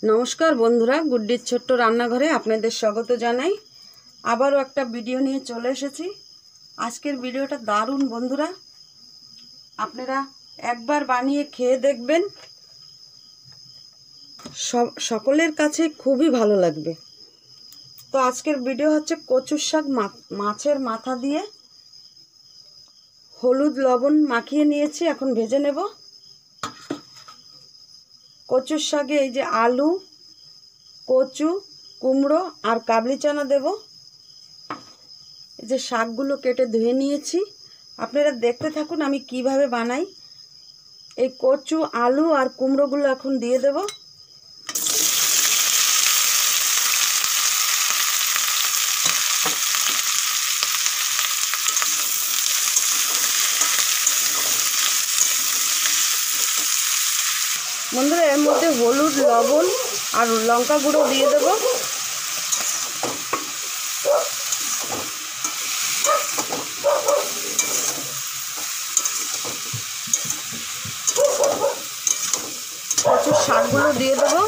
নমস্কার বন্ধুরা, গুড্ডির ছোট্ট রান্নাঘরে আপনাদের স্বাগত জানাই। আবারও একটা ভিডিও নিয়ে চলে এসেছি। আজকের ভিডিওটা দারুণ বন্ধুরা, আপনারা একবার বানিয়ে খেয়ে দেখবেন, সকলের কাছে খুবই ভালো লাগবে। তো আজকের ভিডিও হচ্ছে কচুর শাক মাছের মাথা দিয়ে হলুদ লবণ মাখিয়ে নিয়েছি, এখন ভেজে নেব। কচুর শাকে এই যে আলু, কচু, কুমড়ো আর কাবলি চানা দেব। এই যে শাকগুলো কেটে ধুয়ে নিয়েছি, আপনারা দেখতে থাকুন আমি কিভাবে বানাই। এই কচু, আলু আর কুমড়োগুলো এখন দিয়ে দেব। বন্ধুরা, এর মধ্যে হলুদ, লবণ আর লঙ্কা গুঁড়ো দিয়ে দেব। কচুর শাকগুলো দিয়ে দেবো।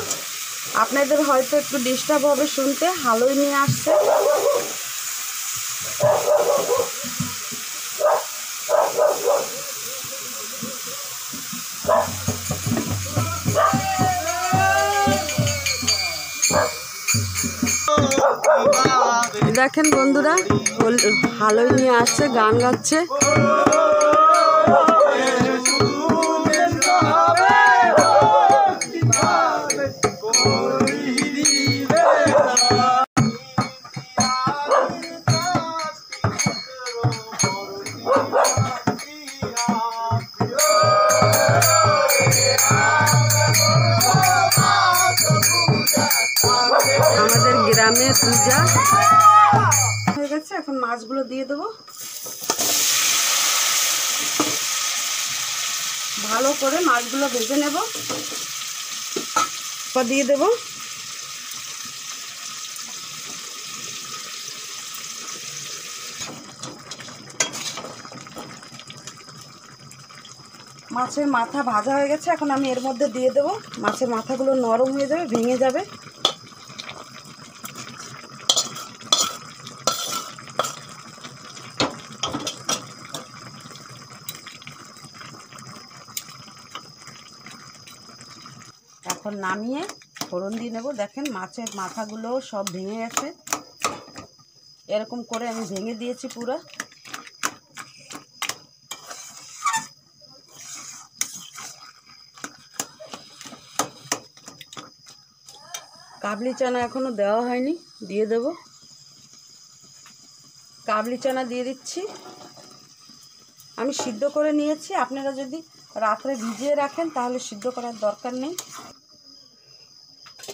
আপনাদের হয়তো একটু ডিস্টার্ব হবে শুনতে, হালুই নিয়ে আসছে। দেখেন বন্ধুরা, হালুই নিয়ে আসছে, গান গাচ্ছে। আমাদের গ্রামে পূজা হয়ে গেছে, এখন মাছগুলো দিয়ে দেবো। ভালো করে মাছগুলো ভেজে নেব, দিয়ে দেব। মাছের মাথা ভাজা হয়ে গেছে, এখন আমি এর মধ্যে দিয়ে দেব। মাছের মাথাগুলো নরম হয়ে যাবে, ভেঙে যাবে। এখন নামিয়ে ফোড়ন দিয়ে নেব। দেখেন মাছের মাথাগুলো সব ভেঙে গেছে, এরকম করে আমি ভেঙে দিয়েছি পুরো। কাবলি চানা এখনো দেওয়া হয়নি, দিয়ে দেব। কাবলি চানা দিয়ে দিচ্ছি। আমি সিদ্ধ করে নিয়েছি, আপনারা যদি রাত্রে ভিজিয়ে রাখেন তাহলে সিদ্ধ করার দরকার নেই।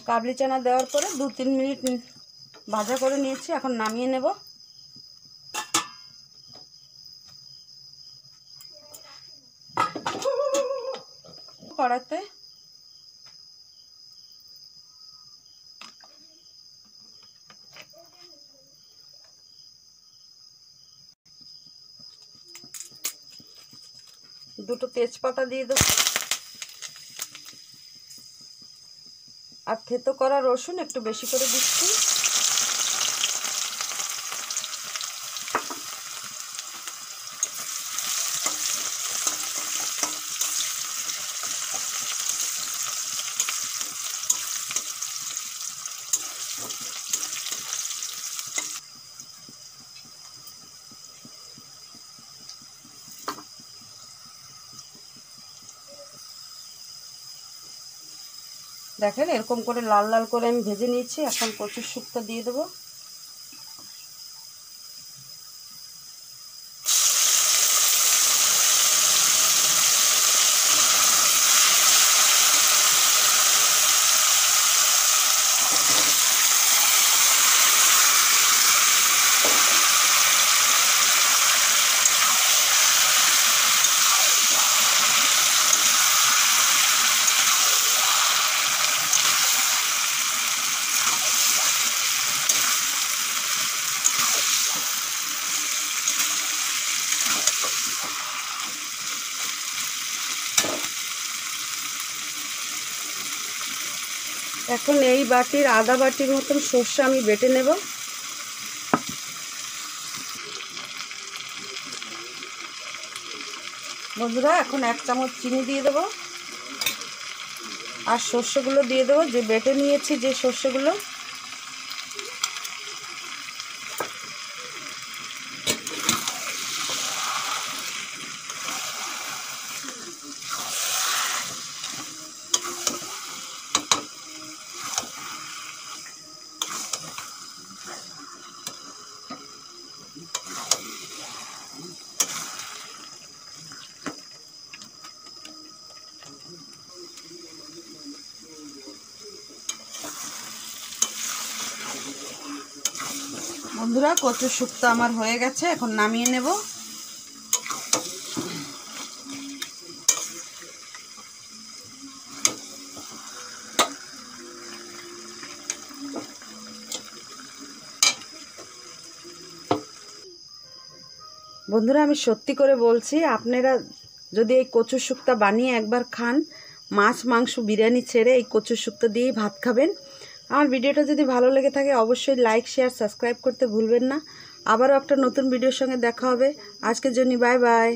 কাবলি চানা দেওয়ার পরে 2-3 মিনিট ভাজা করে নিয়েছি, এখন নামিয়ে নেব। কড়াইতে দুটো তেজপাতা দিয়ে দেব, আর থেতো করা রসুন একটু বেশি করে দিচ্ছি। দেখেন এরকম করে লাল লাল করে আমি ভেজে নিয়েছি, এখন কচুর শুক্তো দিয়ে দেবো। এখন এই বাটির আধা বাটির মতন সর্ষে আমি বেটে নেব। বন্ধুরা এখন 1 চামচ চিনি দিয়ে দেবো আর সর্ষেগুলো দিয়ে দেবো, যে বেটে নিয়েছি যে সর্ষেগুলো। বন্ধুরা কচুর শুক্তো আমার হয়ে গেছে, এখন নামিয়ে নেব। বন্ধুরা আমি সত্যি করে বলছি, আপনারা যদি এই কচুর শুক্তো বানিয়ে একবার খান, মাছ মাংস বিরিয়ানি ছেড়ে এই কচুর শুক্তো দিয়েই ভাত খাবেন। আমার ভিডিওটা যদি ভালো লেগে থাকে অবশ্যই লাইক শেয়ার সাবস্ক্রাইব করতে ভুলবেন না। আবারও একটা নতুন ভিডিওর সঙ্গে দেখা হবে। আজকের জন্য বাই বাই।